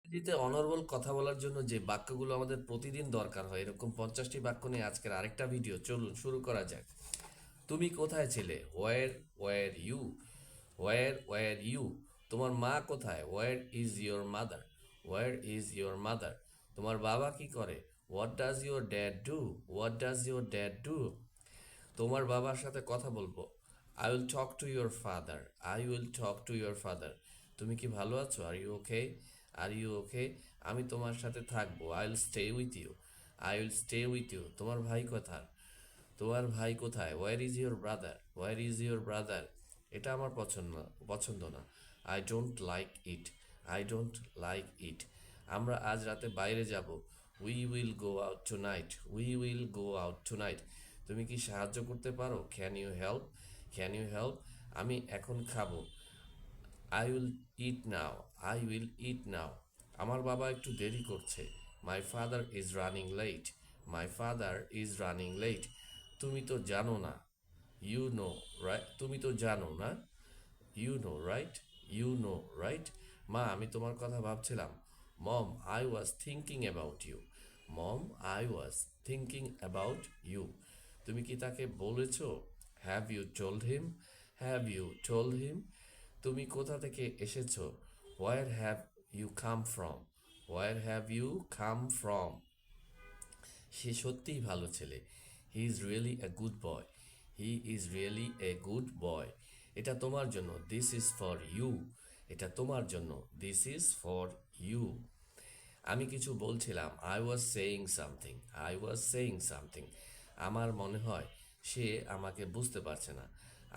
ইংরেজিতে অনর্গল কথা বলার জন্য যে বাক্যগুলো আমাদের প্রতিদিন দরকার হয়, এরকম 50টি বাক্য নিয়ে আজকের আরেকটা ভিডিও, চলুন শুরু করা যাক। তুমি কোথায় ছিলে? Where you? Where you? তোমার মা কোথায়? Where is your mother? Where is your mother? তোমার বাবা কি করে? What does your dad do? What does your dad do? তোমার বাবার সাথে কথা বলবো। I will talk to your father. I will talk to your father. তুমি কি ভালো আছো? Are you okay? Are you okay? আমি তোমার সাথে থাকবো। I will stay with you. I will stay with you. তোমার ভাই কোথায়? তোমার ভাই কোথায়? Where is your brother? Where is your brother? এটা আমার পছন্দ না। I don't like it. I don't like it. আমরা আজ রাতে বাইরে যাব। We will go out tonight. We will go out tonight. তুমি কি সাহায্য করতে পারো? Can you help? Can you help? আমি এখন খাবো। I will eat now. I will eat now. আমার বাবা একটু দেরি করছে। My father is running late. My father is running late. তুমি তো জানো না। You know, right? তুমি তো জানো না। You know, right? You know, right? মা, আমি তোমার কথা ভাবছিলাম। Mom, I was thinking about you. Mom, I was thinking about you. তুমি কি তাকে বলেছ? Have you told him? Have you told him? তুমি কোথা থেকে এসেছো? Where have you come from? Where have you come from? সে সত্যিই ভালো ছেলে। He is really a good boy. He is really a good boy. এটা তোমার জন্য। This is for you. এটা তোমার জন্য। This is for you. আমি কিছু বলছিলাম। I was saying something. I was saying something. আমার মনে হয় সে আমাকে বুঝতে পারছে না।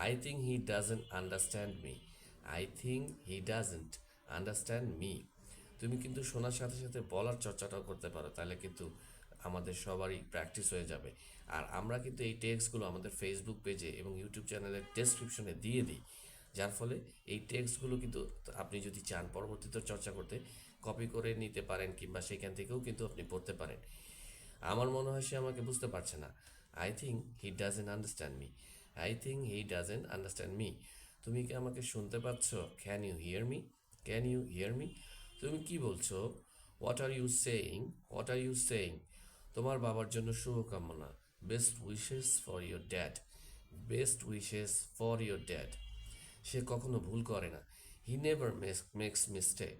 I think he doesn't understand me. I think he doesn't understand me. তুমি কিন্তু শোনার সাথে সাথে বলার চর্চাটাও করতে পারো, তাহলে কিন্তু আমাদের সবারই প্র্যাকটিস হয়ে যাবে। আর আমরা কিন্তু এই টেক্সটগুলো আমাদের ফেসবুক পেজে এবং ইউটিউব চ্যানেলের ডেসক্রিপশনে দিয়ে দিই, যার ফলে এই টেক্সটগুলো কিন্তু আপনি যদি চান পরবর্তীতে চর্চা করতে, কপি করে নিতে পারেন, কিংবা সেখান থেকেও কিন্তু আপনি পড়তে পারেন। আমার মনে হয় সে আমাকে বুঝতে পারছে না। I think he doesn't understand me. I think he doesn't understand me. তুমি কি আমাকে শুনতে পাচ্ছ? Can you hear me? Can you hear me? তুমি কি বলছো? What are you saying? What are you saying? তোমার বাবার জন্য শুভকামনা। Best wishes for your dad. Best wishes for your dad. সে কখনো ভুল করে না। He never makes mistake.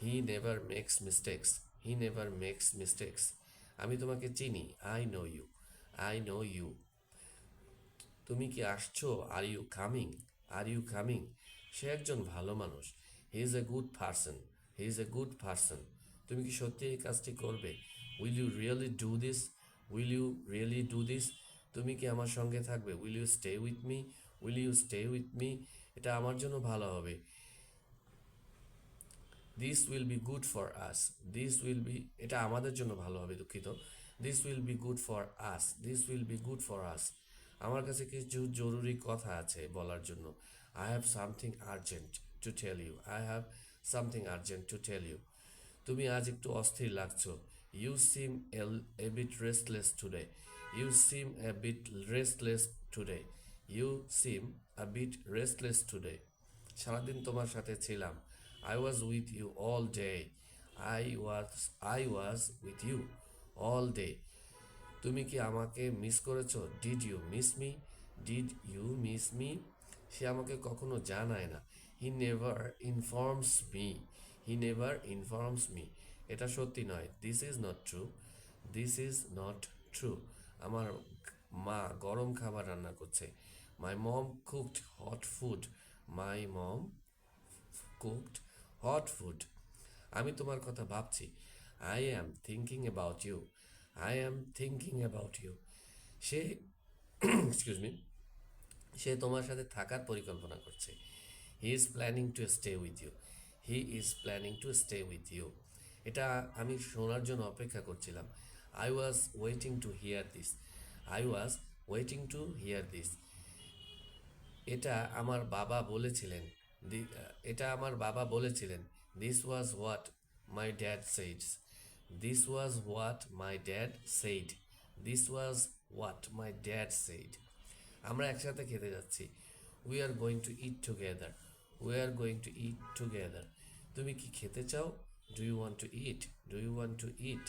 He never makes mistakes. He never makes mistakes. আমি তোমাকে চিনি। I know you. I know you. তুমি কি আসছো? Are you coming? Are you coming? সে একজন ভালো মানুষ। He is a good person. He is a good person. তুমি কি সত্যি এই কাজটি করবে? Will you really do this? Will you really do this? তুমি কি আমার সঙ্গে থাকবে? Will you stay with me? Will you stay with me? এটা আমার জন্য ভালো হবে। This will be good for us. This will be, এটা আমাদের জন্য ভালো হবে, দুঃখিত। This will be good for us. This will be good for us. আমার কাছে কিছু জরুরি কথা আছে বলার জন্য। I have something urgent to tell you. I have something urgent to tell you. তুমি আজ একটু অস্থির লাগছো। You seem a bit restless today. You seem a bit restless today. You seem a bit restless today. সারাদিন তোমার সাথে ছিলাম। I was with you all day. I was with you all day. তুমি কি আমাকে মিস করেছো? Did you miss me? Did you miss me? সে আমাকে কখনো জানায় না। He never informs me. He never informs me. এটা সত্যি নয়। This is not true. This is not true. আমার মা গরম খাবার রান্না করছে। My mom cooked hot food. My mom cooked hot food. আমি তোমার কথা ভাবছি। I am thinking about you. I am thinking about you. সে এক্সকিউজ মি, সে তোমার সাথে থাকার পরিকল্পনা করছে। He is planning to stay with you. He is planning to stay with you. এটা আমি শোনার জন্য অপেক্ষা করছিলাম। I was waiting to hear this. I was waiting to hear this. এটা আমার বাবা বলেছিলেন। এটা আমার বাবা বলেছিলেন। This was what my dad saids. This was what my dad said. This was what my dad said. আমরা একসাথে খেতে যাচ্ছি। We are going to eat together. We are going to eat together. তুমি কি খেতে চাও? Do you want to eat, do you want to eat.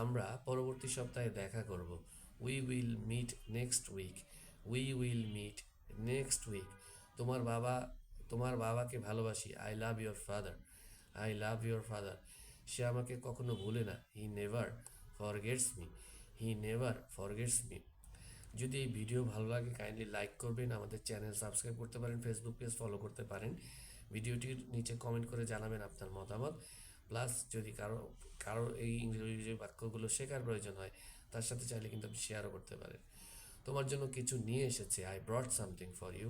আমরা পরবর্তী সপ্তাহে দেখা করব। We will meet next week, we will meet next week. তোমার বাবা, তোমার বাবাকে ভালোবাসি, I love your father, I love your father. সে আমাকে কখনো ভুলে না, he never forgets me, he never forgets me. যদি এই ভিডিও ভালো লাগে কাইন্ডলি লাইক করবেন, আমাদের চ্যানেল সাবস্ক্রাইব করতে পারেন, ফেসবুক পেজ ফলো করতে পারেন। ভিডিওটির নিচে কমেন্ট করে জানাবেন আপনার মতামত। প্লাস যদি কারো কারো এই ইংরেজি বাক্যগুলো শেখার প্রয়োজন হয় তার সাথে চাইলে কিন্তু আপনি শেয়ারও করতে পারেন। তোমার জন্য কিছু নিয়ে এসেছে, I brought something for you,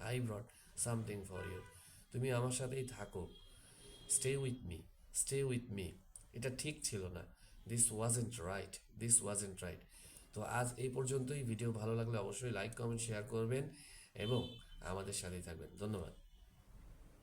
I brought something for you. তুমি আমার সাথেই থাকো, stay with me, stay with me. এটা ঠিক ছিল না, this wasn't right, this wasn't right. তো আজ এই পর্যন্তই। ভিডিও ভালো লাগলে অবশ্যই লাইক কমেন্ট শেয়ার করবেন এবং আমাদের সাথেই থাকবেন। ধন্যবাদ।